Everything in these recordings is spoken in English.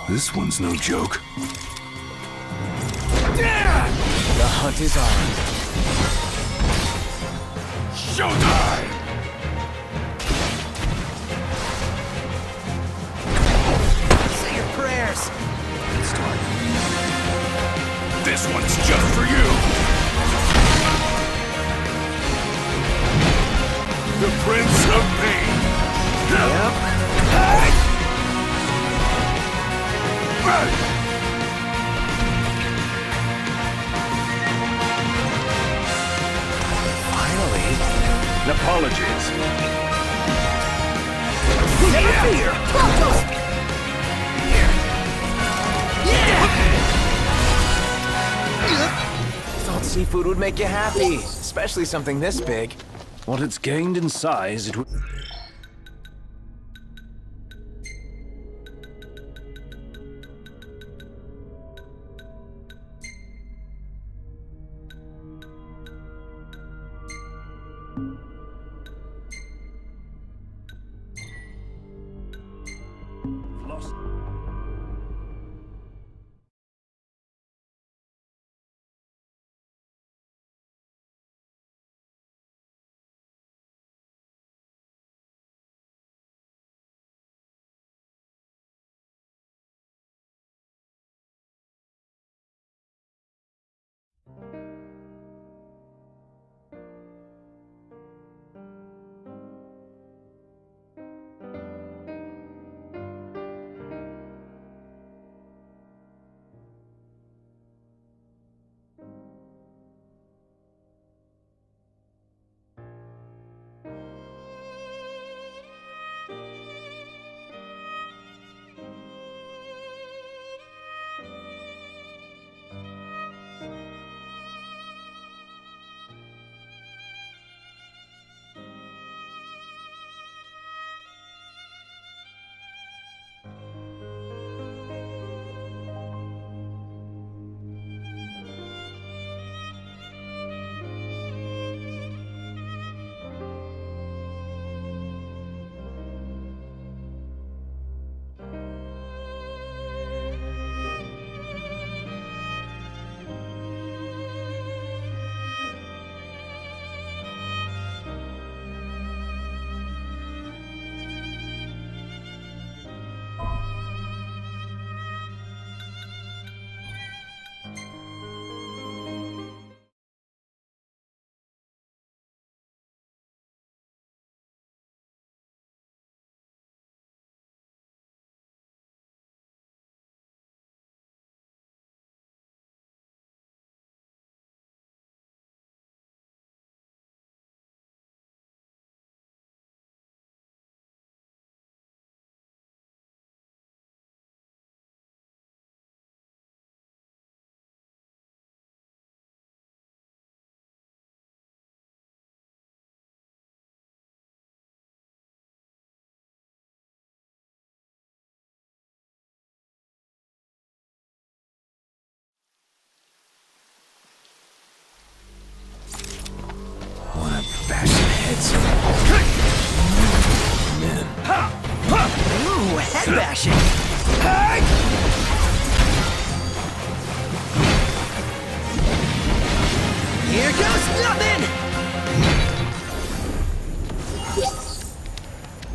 This one's no joke. The hunt is on. Showtime! Say your prayers. This one's just for you! The Prince of Pain! Yep. Finally. Apologies. Never fear. Thought seafood would make you happy, especially something this big. What it's gained in size, it would... Lost. Bash some heads. Man. Ooh, head bashing. Here goes nothing!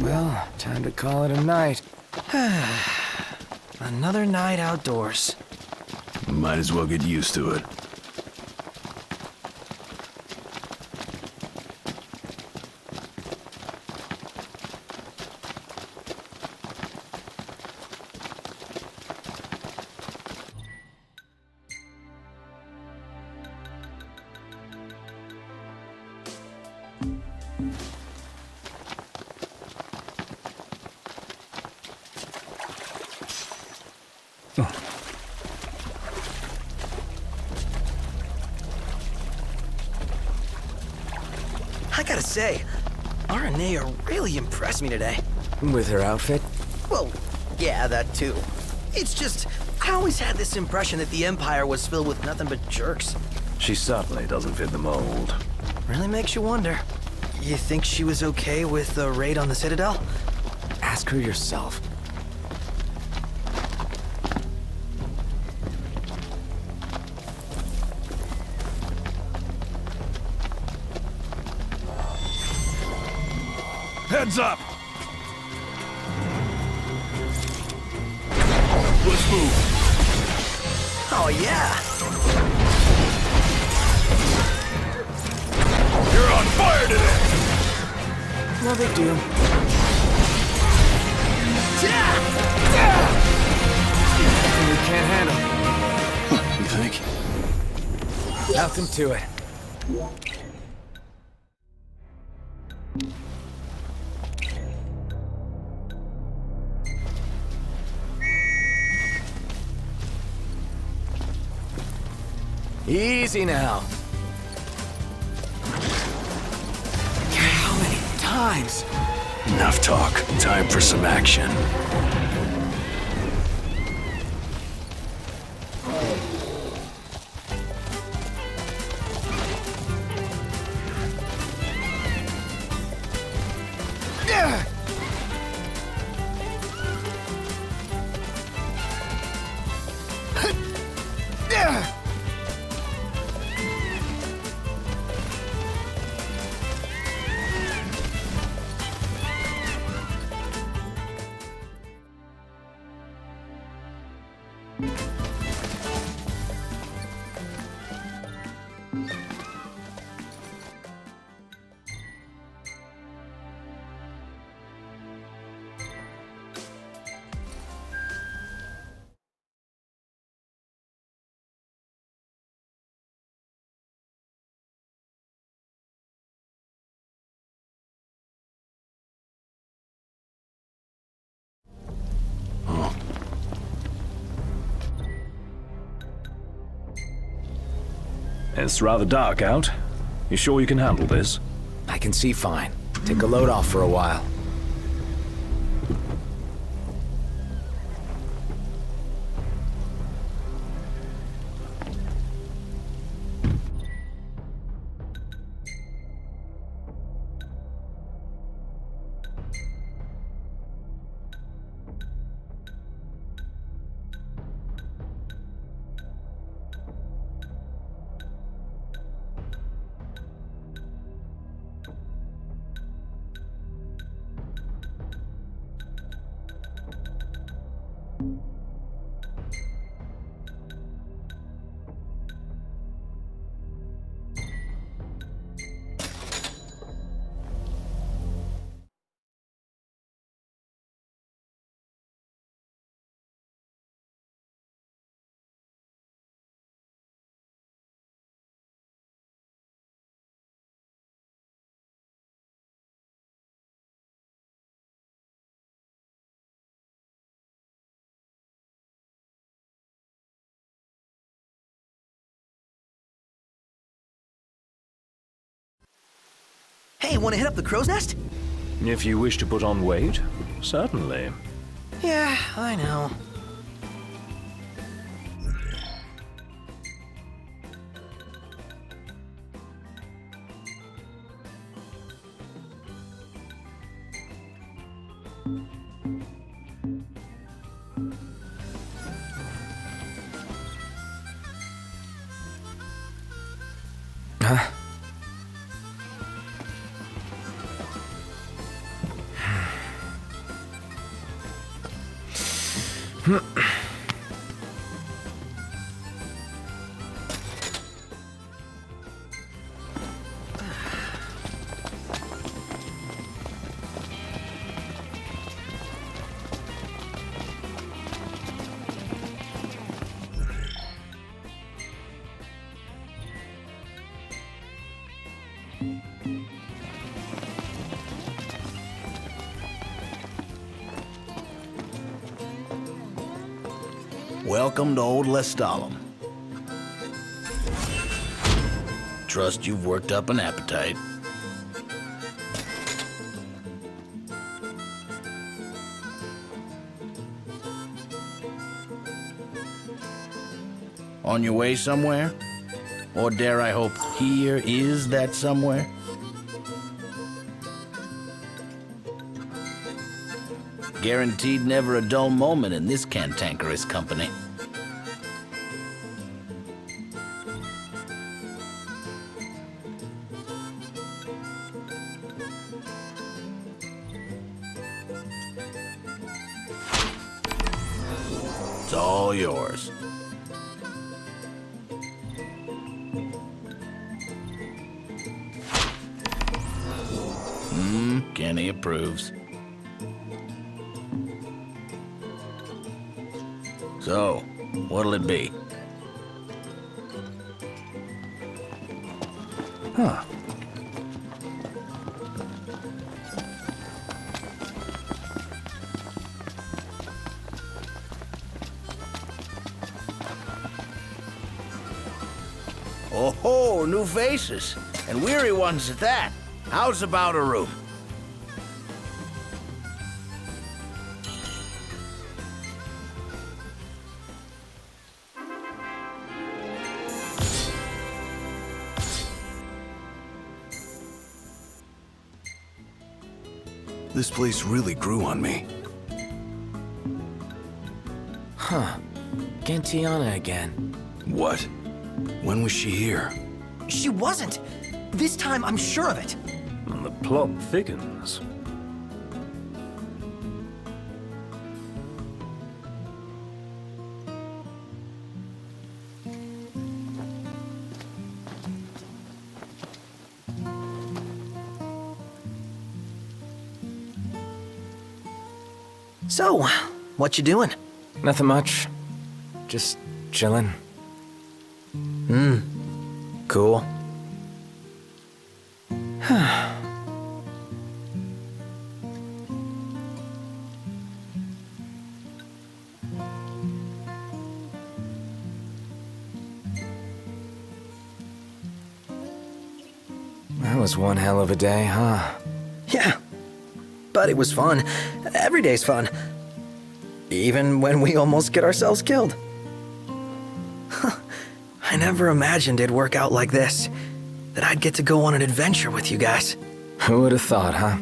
Well, time to call it a night. Another night outdoors. Might as well get used to it. I gotta say, Aranea really impressed me today. With her outfit? Well, yeah, that too. It's just, I always had this impression that the Empire was filled with nothing but jerks. She certainly doesn't fit the mold. Really makes you wonder. You think she was okay with the raid on the Citadel? Ask her yourself. Heads up! Let's move. Oh, yeah! You're on fire today! No big deal. Nothing we can't handle. You think? Nothing to it. Easy now. How many times? Enough talk. Time for some action. It's rather dark out. You sure you can handle this? I can see fine. Take a load off for a while. Hey, wanna hit up the crow's nest? If you wish to put on weight, certainly. Yeah, I know. Huh? Welcome to Old Lestalem. Trust you've worked up an appetite. On your way somewhere? Or dare I hope here is that somewhere? Guaranteed never a dull moment in this cantankerous company. It's all yours. Kenny approves. So, what'll it be? Huh. Oh, new faces. And weary ones at that. How's about a room? This place really grew on me. Gentiana again. What? When was she here? She wasn't. This time, I'm sure of it. And the plot thickens. So, what you doing? Nothing much. Just chilling. Cool. That was one hell of a day, huh? Yeah. But it was fun. Every day's fun. Even when we almost get ourselves killed. I never imagined it'd work out like this. That I'd get to go on an adventure with you guys. Who would have thought, huh?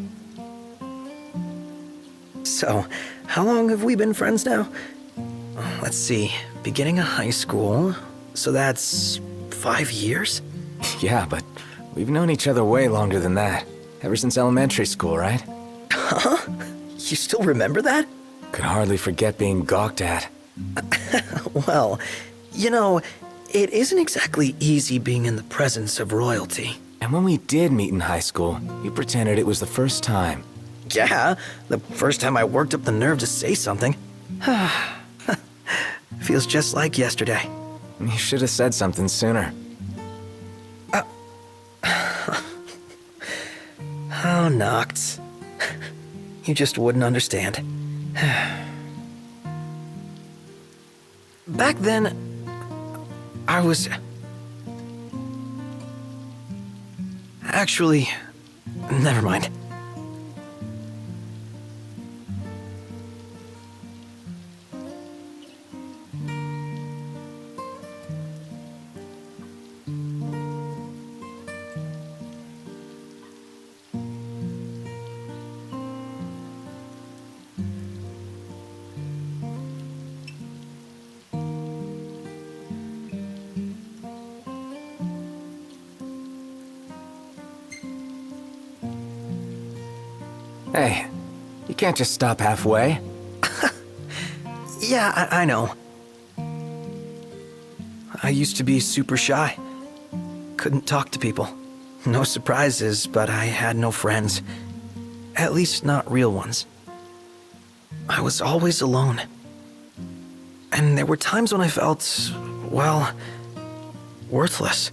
So, how long have we been friends now? Let's see. Beginning of high school. So that's 5 years? Yeah, but we've known each other way longer than that. Ever since elementary school, right? Huh? You still remember that? Could hardly forget being gawked at. Well, you know, it isn't exactly easy being in the presence of royalty. And when we did meet in high school, you pretended it was the first time. Yeah, the first time I worked up the nerve to say something. Feels just like yesterday. You should have said something sooner. Oh, Noct. You just wouldn't understand. Back then, I was... Actually, never mind. Hey, you can't just stop halfway. Yeah, I know. I used to be super shy. Couldn't talk to people. No surprises, but I had no friends. At least not real ones. I was always alone. And there were times when I felt, well, worthless.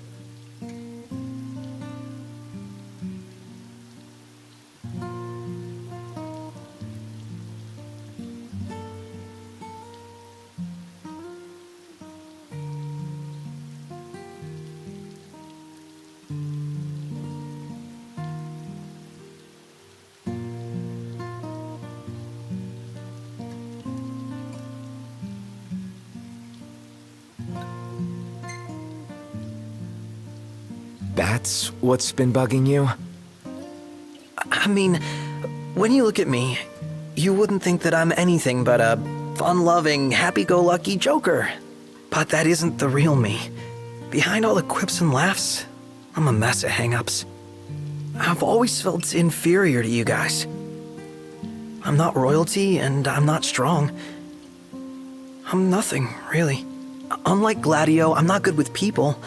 That's what's been bugging you? I mean, when you look at me, you wouldn't think that I'm anything but a fun-loving, happy-go-lucky joker. But that isn't the real me. Behind all the quips and laughs, I'm a mess of hang-ups. I've always felt inferior to you guys. I'm not royalty, and I'm not strong. I'm nothing, really. Unlike Gladio, I'm not good with people.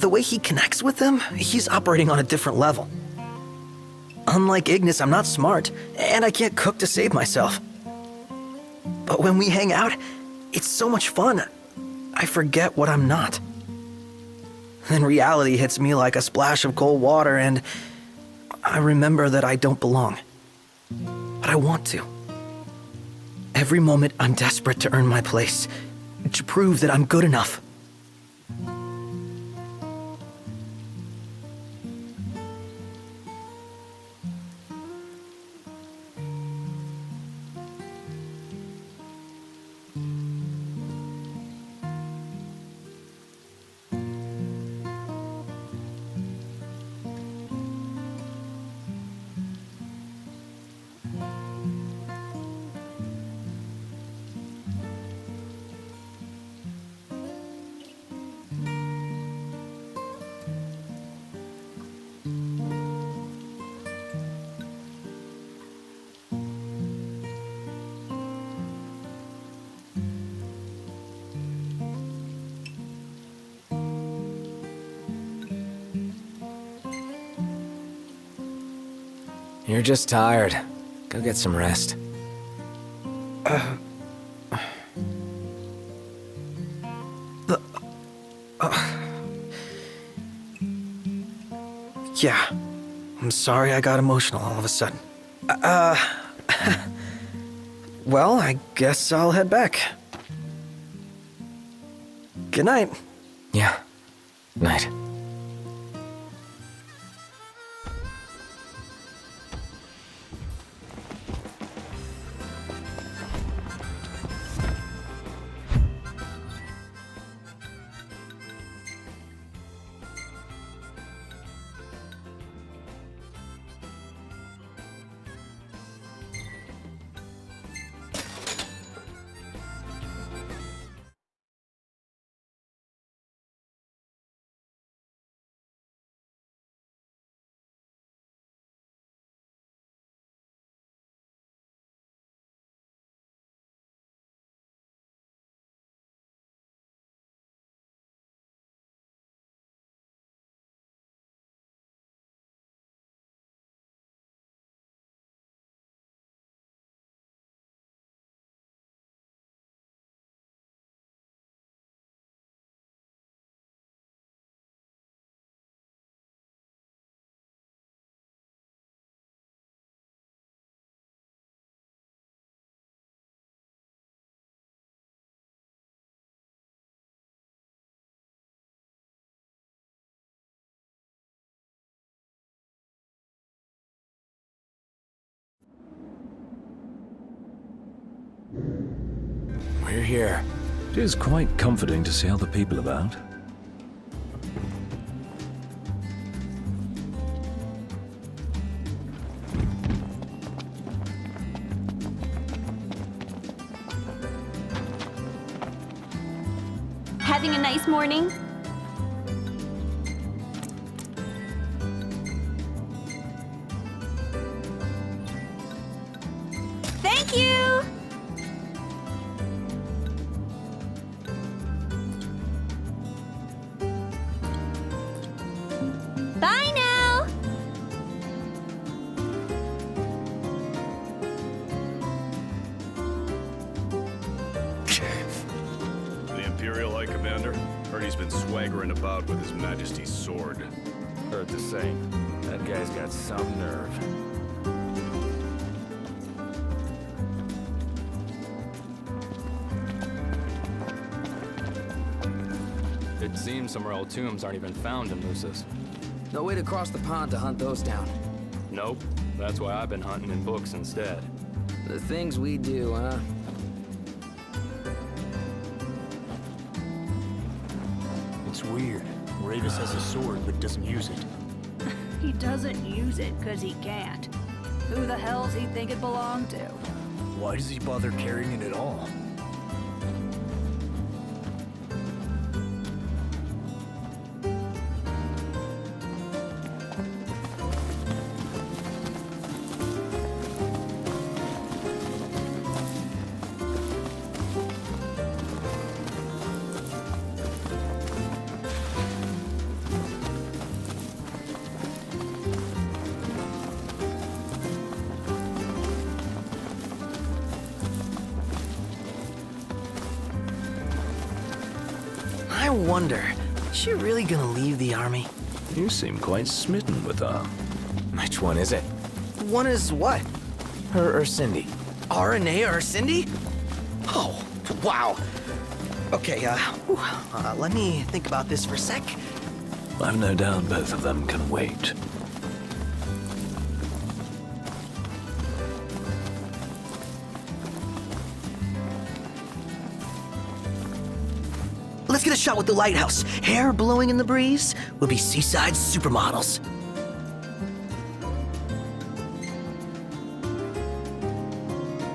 The way he connects with them, he's operating on a different level. Unlike Ignis, I'm not smart, and I can't cook to save myself. But when we hang out, it's so much fun. I forget what I'm not. Then reality hits me like a splash of cold water, and I remember that I don't belong. But I want to. Every moment, I'm desperate to earn my place, to prove that I'm good enough. You're just tired. Go get some rest. Yeah. I'm sorry I got emotional all of a sudden. Well, I guess I'll head back. Good night. Yeah. Night. We're here. It is quite comforting to see other people about. Having a nice morning? Thank you! Bye now! The Imperial High Commander? Heard he's been swaggering about with His Majesty's sword. Heard the same. That guy's got some nerve. It seems some royal tombs aren't even found in Lucis. No way to cross the pond to hunt those down. Nope. That's why I've been hunting in books instead. The things we do, huh? It's weird. Ravis has a sword, but doesn't use it. He doesn't use it because he can't. Who the hell's he think it belonged to? Why does he bother carrying it at all? I wonder, is she really gonna leave the army? You seem quite smitten with her. Which one is it? One is what? Her or Cindy? RNA or Cindy? Oh, wow. Okay, let me think about this for a sec. I've no doubt both of them can wait. Let's get a shot with the lighthouse. Hair blowing in the breeze will be seaside supermodels.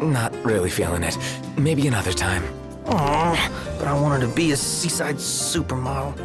Not really feeling it. Maybe another time. Aw, but I want her to be a seaside supermodel.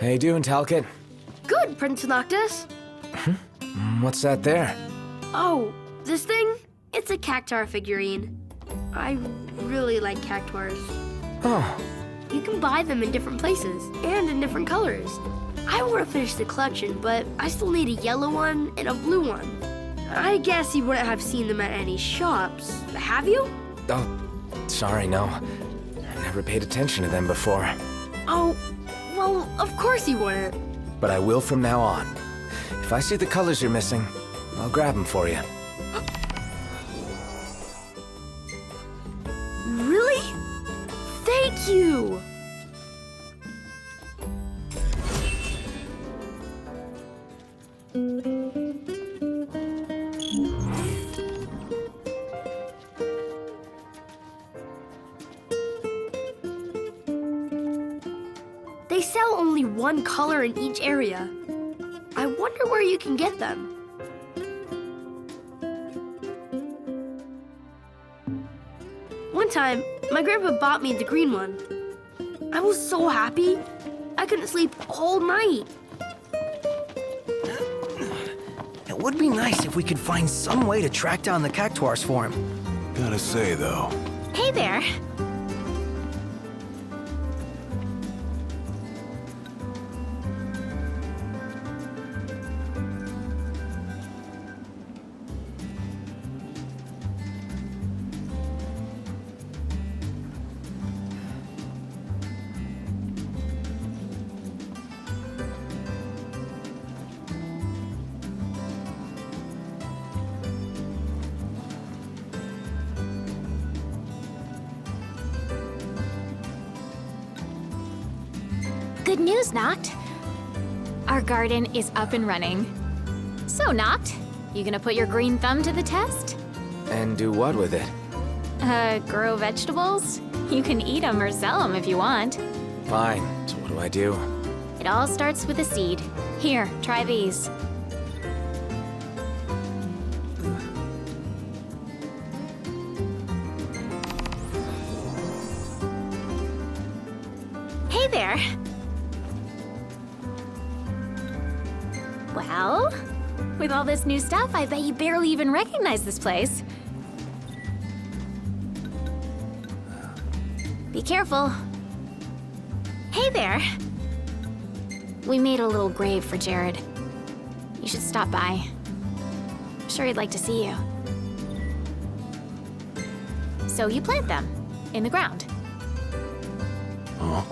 How you doing, Talcott? Good, Prince Noctis. What's that there? Oh, this thing? It's a Cactuar figurine. I really like Cactuars. Oh, You can buy them in different places and in different colors. I want to finish the collection, but I still need a yellow one and a blue one. I guess you wouldn't have seen them at any shops, have you? oh, sorry, no. I never paid attention to them before. Oh, well, of course you wouldn't. But I will from now on. If I see the colors you're missing, I'll grab them for you. Really? Thank you! They sell only one color in each area. I wonder where you can get them. One time, my grandpa bought me the green one. I was so happy. I couldn't sleep all night. It would be nice if we could find some way to track down the Cactuars for him. Gotta say, though, Hey there. Good news, Noct. Our garden is up and running. So, Noct, you gonna put your green thumb to the test? And do what with it? Grow vegetables? You can eat them or sell them if you want. Fine. So what do I do? It all starts with a seed. Here, try these. Hey there. Well, with all this new stuff, I bet you barely even recognize this place. Be careful. Hey there. We made a little grave for Jared. You should stop by. I'm sure he'd like to see you. So you plant them in the ground. Oh.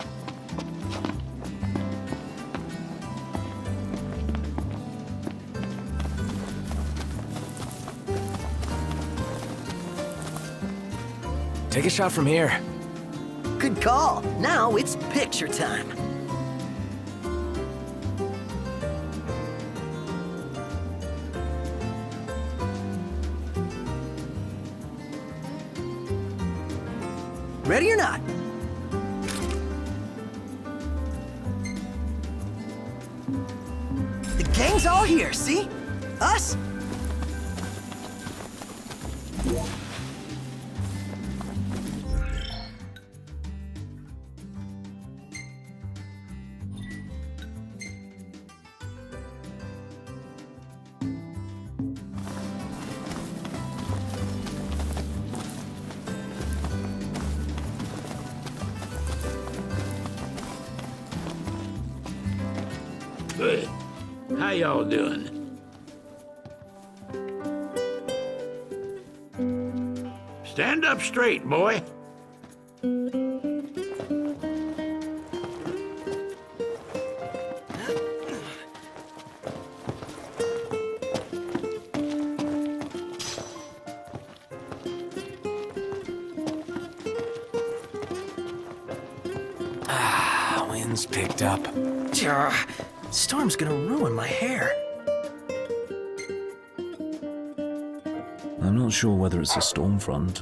Take a shot from here. Good call. Now it's picture time. Ready or not? The gang's all here, see? Us? Good. How y'all doing? Stand up straight, boy. Wind's picked up. Storm's gonna ruin my hair. I'm not sure whether it's a storm front.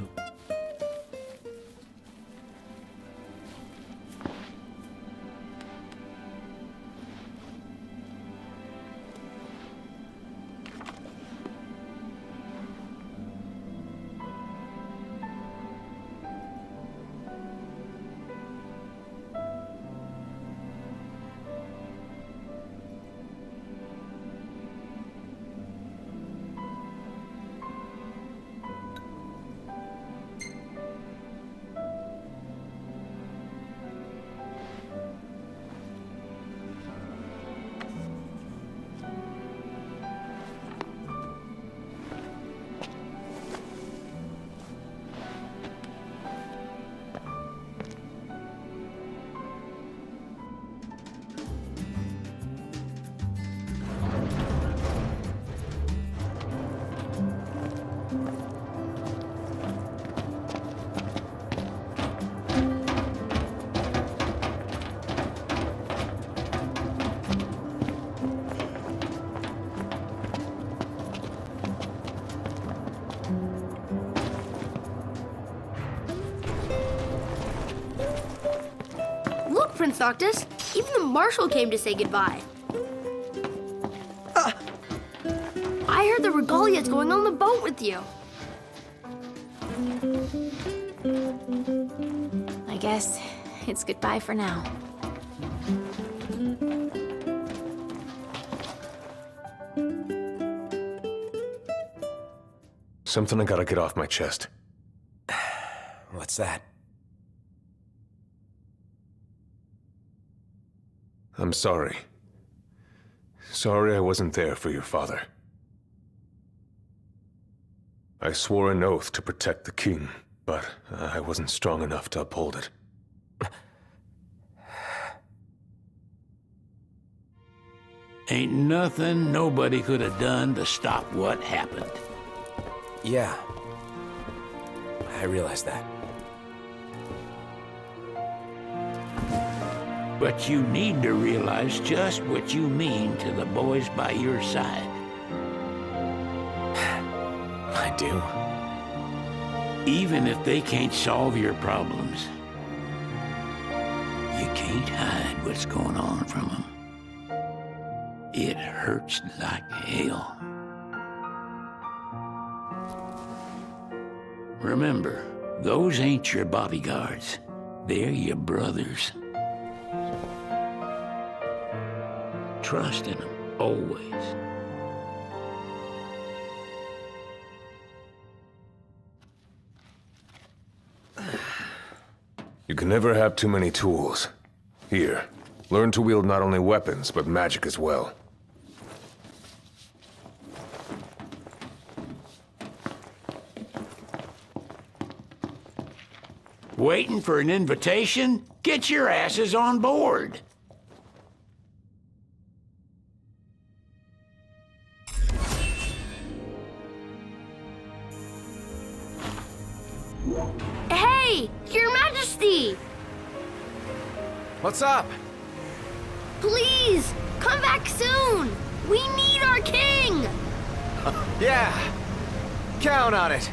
Look, Prince Noctis, even the marshal came to say goodbye. I heard the Regalia's going on the boat with you. I guess it's goodbye for now. Something I gotta get off my chest. What's that? I'm sorry. Sorry I wasn't there for your father. I swore an oath to protect the king, but I wasn't strong enough to uphold it. Ain't nothing nobody could have done to stop what happened. Yeah. I realize that. But you need to realize just what you mean to the boys by your side. I do. Even if they can't solve your problems, you can't hide what's going on from them. It hurts like hell. Remember, those ain't your bodyguards. They're your brothers. Trust in them, always. You can never have too many tools. Here, learn to wield not only weapons, but magic as well. Waiting for an invitation? Get your asses on board. Hey, Your Majesty! What's up? Please, come back soon! We need our king! Yeah, count on it.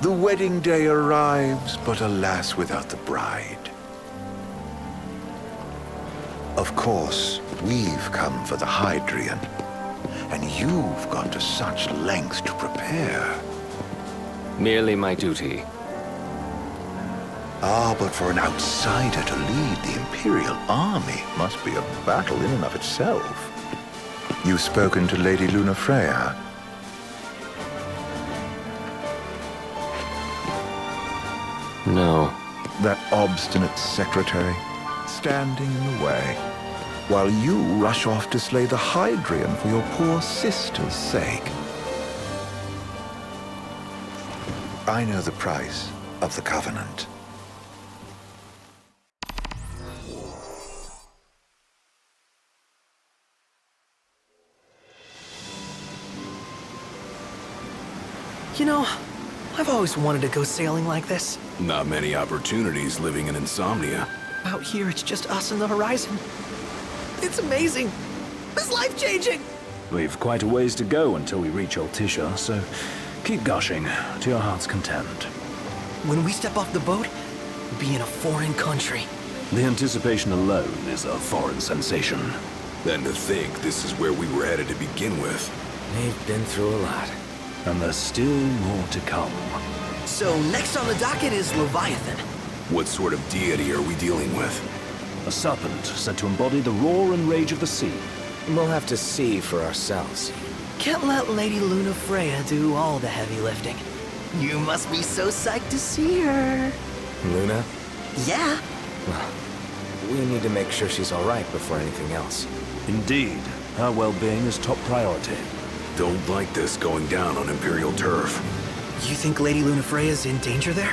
The wedding day arrives, but alas, without the bride. Of course, we've come for the Hydrian, and you've gone to such lengths to prepare. Merely my duty. Ah, but for an outsider to lead the Imperial army must be a battle in and of itself. You've spoken to Lady Lunafreya? No. That obstinate secretary, standing in the way, while you rush off to slay the Hydrian for your poor sister's sake. I know the price of the Covenant. You know, I've always wanted to go sailing like this. Not many opportunities living in Insomnia. Out here, it's just us and the horizon. It's amazing. It's life-changing. We've quite a ways to go until we reach Altissia, so keep gushing to your heart's content. When we step off the boat, we'll be in a foreign country. The anticipation alone is a foreign sensation. Then to think this is where we were headed to begin with. They've been through a lot. And there's still more to come. So next on the docket is Leviathan. What sort of deity are we dealing with? A serpent said to embody the roar and rage of the sea. We'll have to see for ourselves. Can't let Lady Lunafreya do all the heavy lifting. You must be so psyched to see her. Luna? Yeah. Well, we need to make sure she's all right before anything else. Indeed. Her well-being is top priority. Don't like this going down on Imperial turf. You think Lady Lunafreya's in danger there?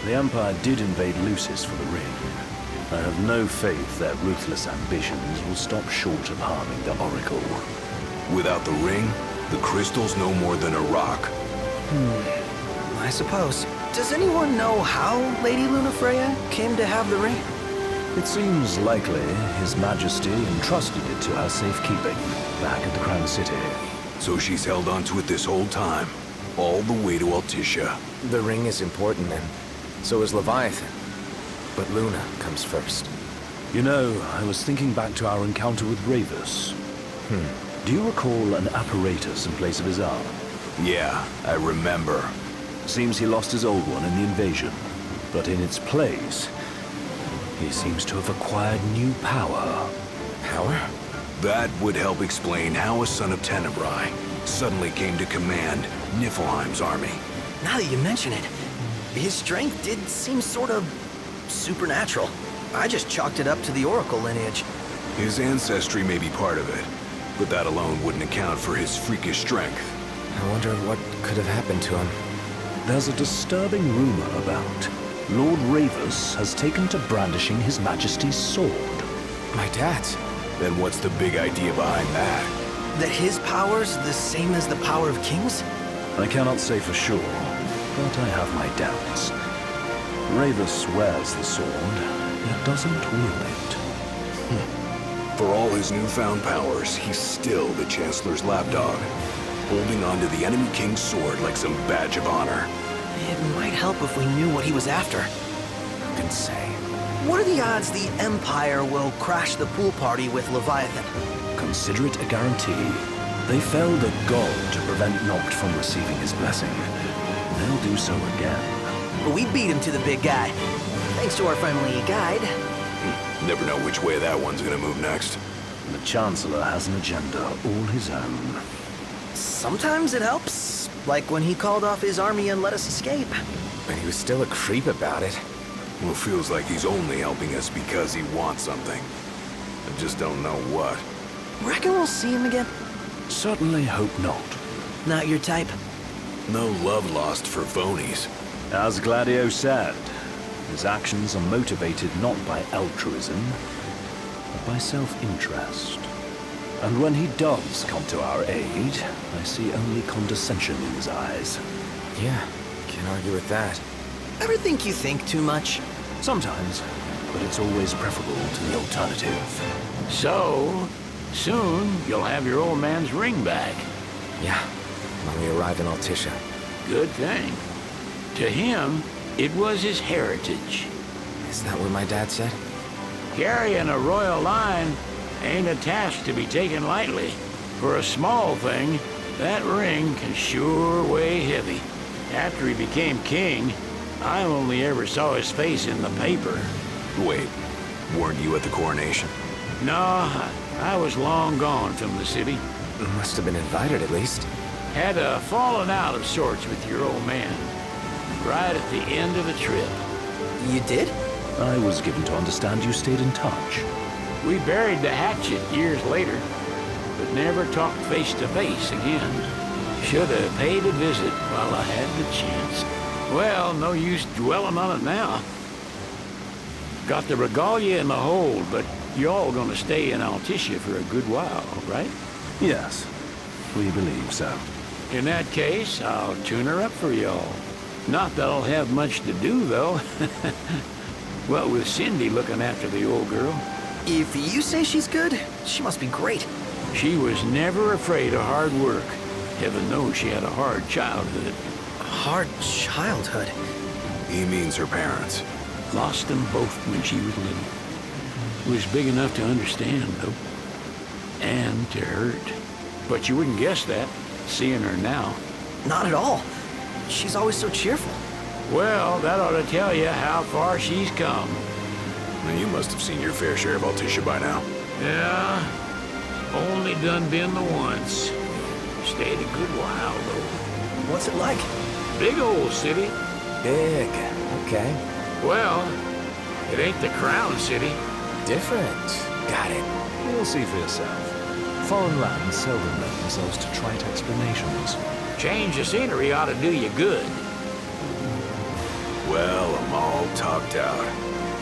The Empire did invade Lucis for the ring. I have no faith their ruthless ambitions will stop short of harming the Oracle. Without the ring, the crystal's no more than a rock. I suppose. Does anyone know how Lady Lunafreya came to have the ring? It seems likely His Majesty entrusted it to her safekeeping back at the Crown City. So she's held onto it this whole time, all the way to Altissia. The ring is important, and so is Leviathan. But Luna comes first. You know, I was thinking back to our encounter with Ravus. Do you recall an apparatus in place of his arm? Yeah, I remember. Seems he lost his old one in the invasion. But in its place, he seems to have acquired new power. Power? That would help explain how a son of Tenebrae suddenly came to command Niflheim's army. Now that you mention it, his strength did seem sort of supernatural. I just chalked it up to the Oracle lineage. His ancestry may be part of it, but that alone wouldn't account for his freakish strength. I wonder what could have happened to him. There's a disturbing rumor about Lord Ravus has taken to brandishing His Majesty's sword. My dad's? Then what's the big idea behind that? That his power's the same as the power of kings? I cannot say for sure, but I have my doubts. Ravus wears the sword, yet doesn't wield it. For all his newfound powers, he's still the Chancellor's lapdog, holding onto the enemy king's sword like some badge of honor. It might help if we knew what he was after. Who can say? What are the odds the Empire will crash the pool party with Leviathan? Consider it a guarantee. They felled a god to prevent Noct from receiving his blessing. They'll do so again. But we beat him to the big guy. Thanks to our friendly guide. Never know which way that one's gonna move next. The Chancellor has an agenda all his own. Sometimes it helps. Like when he called off his army and let us escape. But he was still a creep about it. Well, feels like he's only helping us because he wants something. I just don't know what. Reckon we'll see him again? Certainly hope not. Not your type? No love lost for phonies. As Gladio said, his actions are motivated not by altruism, but by self-interest. And when he does come to our aid, I see only condescension in his eyes. Yeah, can't argue with that. Ever think you think too much? Sometimes, but it's always preferable to the alternative. So, soon you'll have your old man's ring back. Yeah, when we arrive in Altissia. Good thing. To him, it was his heritage. Is that what my dad said? Carrying a royal line ain't a task to be taken lightly. For a small thing, that ring can sure weigh heavy. After he became king, I only ever saw his face in the paper. Wait, weren't you at the coronation? No, I was long gone from the city. Must have been invited at least. Had a falling out of sorts with your old man. Right at the end of the trip. You did? I was given to understand you stayed in touch. We buried the hatchet years later, but never talked face to face again. Should have paid a visit while I had the chance. Well, no use dwelling on it now. Got the regalia in the hold, but y'all gonna stay in Altissia for a good while, right? Yes, we believe so. In that case, I'll tune her up for y'all. Not that I'll have much to do, though. Well, with Cindy looking after the old girl. If you say she's good, she must be great. She was never afraid of hard work. Heaven knows she had a hard childhood. Hard childhood? He means her parents. Lost them both when she was little. Was big enough to understand, though. And to hurt. But you wouldn't guess that, seeing her now. Not at all. She's always so cheerful. Well, that ought to tell you how far she's come. You must have seen your fair share of Altissia by now. Yeah, only done been the once. Stayed a good while, though. What's it like? Big old city. Big, okay. Well, it ain't the Crown City. Different. Got it. You'll see for yourself. Foreign lands seldom lend themselves to trite explanations. Change of scenery ought to do you good. Well, I'm all talked out.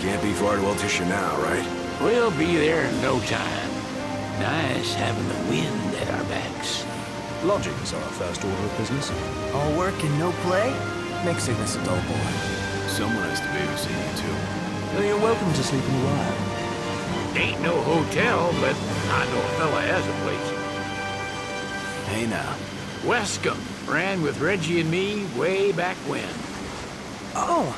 Can't be far to Altissia now, right? We'll be there in no time. Nice having the wind at our backs. Lodgings are our first order of business. All work and no play? Make Cygnus a dull boy. Someone has to babysit you, too. You're welcome to sleep in the wild. Ain't no hotel, but I know a fella has a place. Hey now. Wescombe ran with Reggie and me way back when. Oh,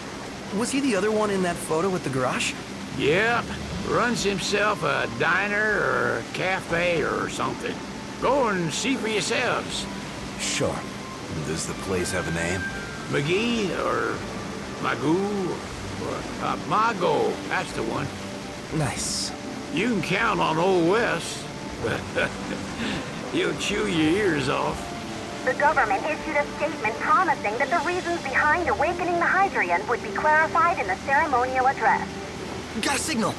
was he the other one in that photo with the garage? Yep, runs himself a diner or a cafe or something. Go and see for yourselves. Sure. Does the place have a name? McGee or Magoo or Mago, that's the one. Nice. You can count on Old Wes. He'll chew your ears off. The government issued a statement promising that the reasons behind awakening the Hydrian would be clarified in the ceremonial address. Got a signal.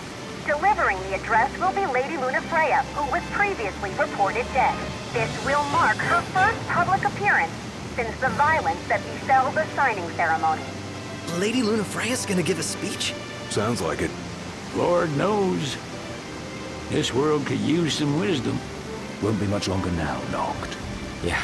Delivering the address will be Lady Lunafreya, who was previously reported dead. This will mark her first public appearance since the violence that befell the signing ceremony. Lady Lunafreya's gonna give a speech? Sounds like it. Lord knows. This world could use some wisdom. Won't be much longer now, Noct. Yeah.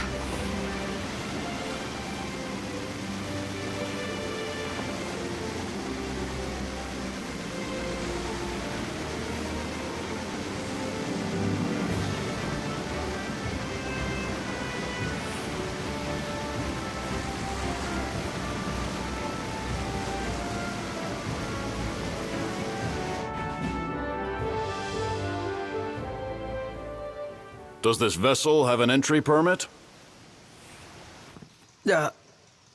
Does this vessel have an entry permit?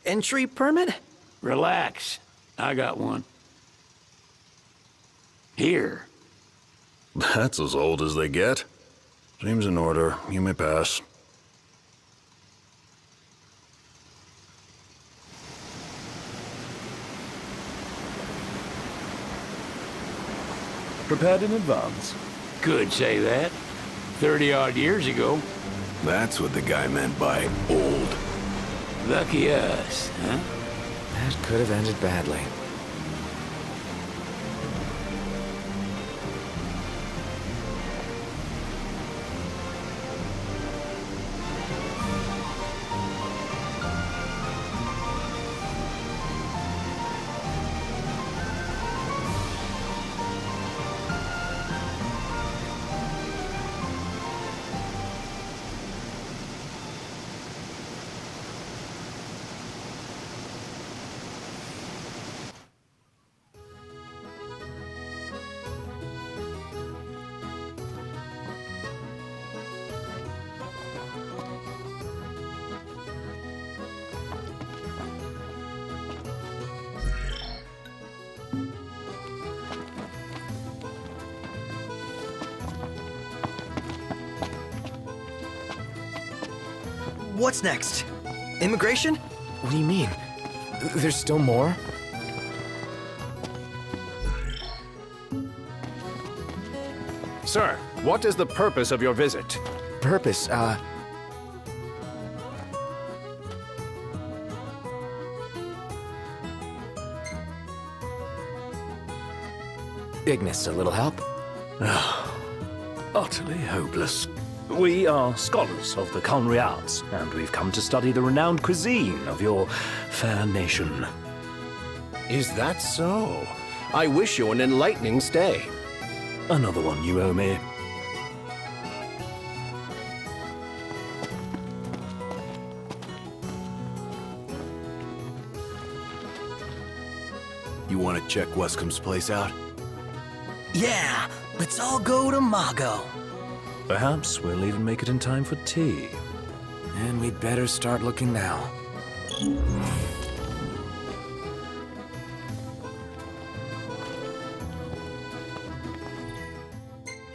Entry permit? Relax. I got one. Here. That's as old as they get. Seems in order. You may pass. Prepared in advance. Could say that. 30-odd years ago. That's what the guy meant by old. Lucky us, huh? That could have ended badly. What's next? Immigration? What do you mean? There's still more? Sir, what is the purpose of your visit? Purpose, Ignis, a little help? Utterly hopeless. We are scholars of the culinary arts, and we've come to study the renowned cuisine of your fair nation. Is that so? I wish you an enlightening stay. Another one you owe me. You want to check Wescom's place out? Yeah, let's all go to Mago. Perhaps we'll even make it in time for tea. And we'd better start looking now.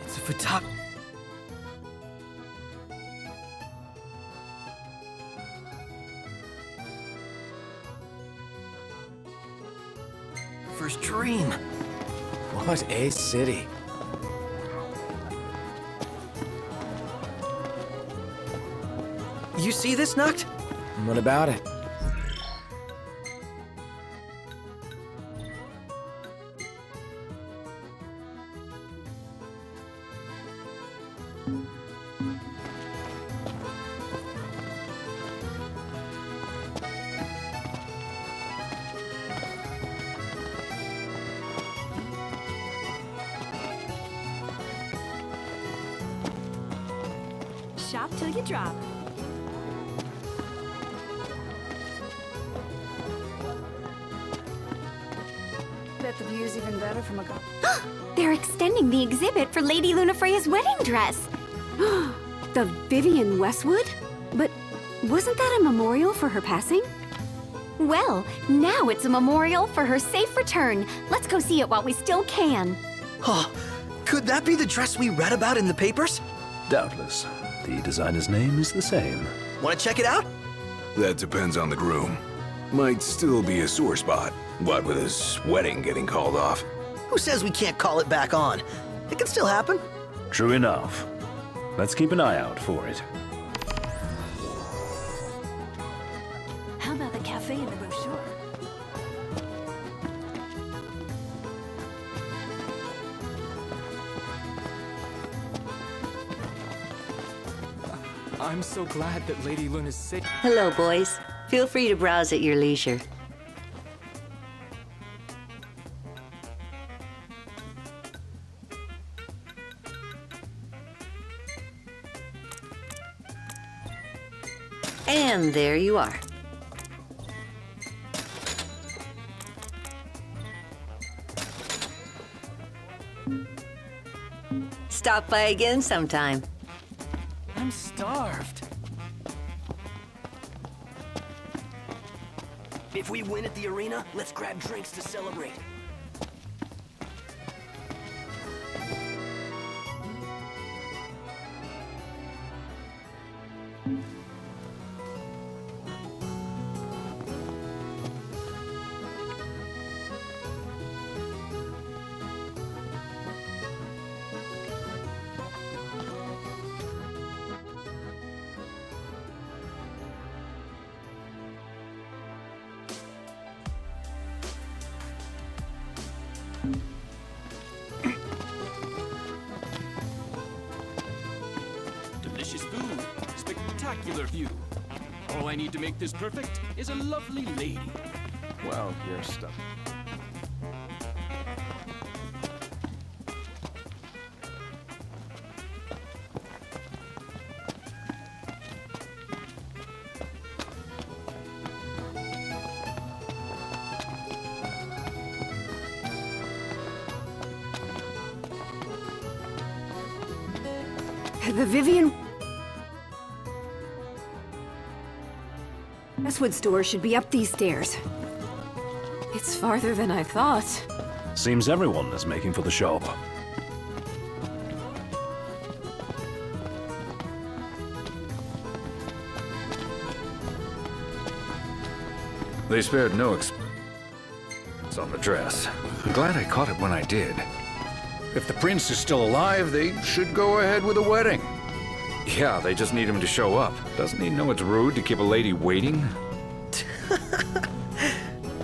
It's a photog... First dream. What a city. You see this, Noct? What about it? Shop till you drop. Bet the view's even better from a go. They're extending the exhibit for Lady Lunafreya's wedding dress. The Vivian Westwood? But wasn't that a memorial for her passing? Well, now it's a memorial for her safe return. Let's go see it while we still can. Oh, could that be the dress we read about in the papers? Doubtless. The designer's name is the same. Want to check it out? That depends on the groom. Might still be a sore spot. What with his wedding getting called off? Who says we can't call it back on? It can still happen. True enough. Let's keep an eye out for it. How about the cafe in the brochure? I'm so glad that Lady Luna's sick. Hello, boys. Feel free to browse at your leisure. And there you are. Stop by again sometime. I'm starved. If we win at the arena, let's grab drinks to celebrate. Delicious food, spectacular view. All I need to make this perfect is a lovely lady. Well, you're stuck. The Vivian Westwood store should be up these stairs. It's farther than I thought. Seems everyone is making for the shop. They spared no expense on the dress. I'm glad I caught it when I did. If the prince is still alive, they should go ahead with the wedding. Yeah, they just need him to show up. Doesn't he know it's rude to keep a lady waiting?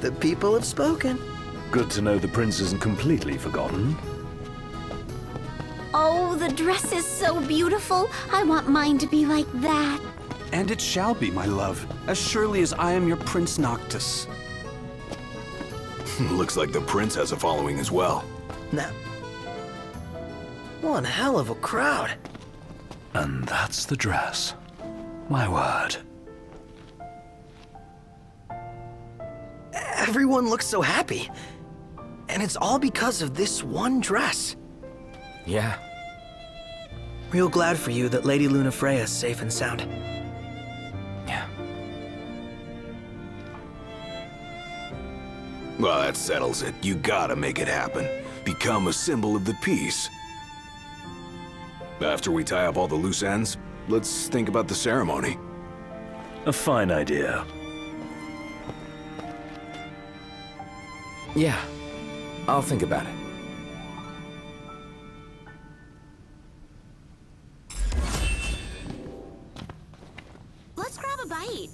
The people have spoken. Good to know the prince isn't completely forgotten. Oh, the dress is so beautiful. I want mine to be like that. And it shall be, my love, as surely as I am your Prince Noctis. Looks like the prince has a following as well. Now, one hell of a crowd. And that's the dress. My word. Everyone looks so happy. And it's all because of this one dress. Yeah. Real glad for you that Lady Lunafreya is safe and sound. Yeah. Well, that settles it. You gotta make it happen. Become a symbol of the peace. After we tie up all the loose ends, let's think about the ceremony. A fine idea. Yeah. I'll think about it. Let's grab a bite.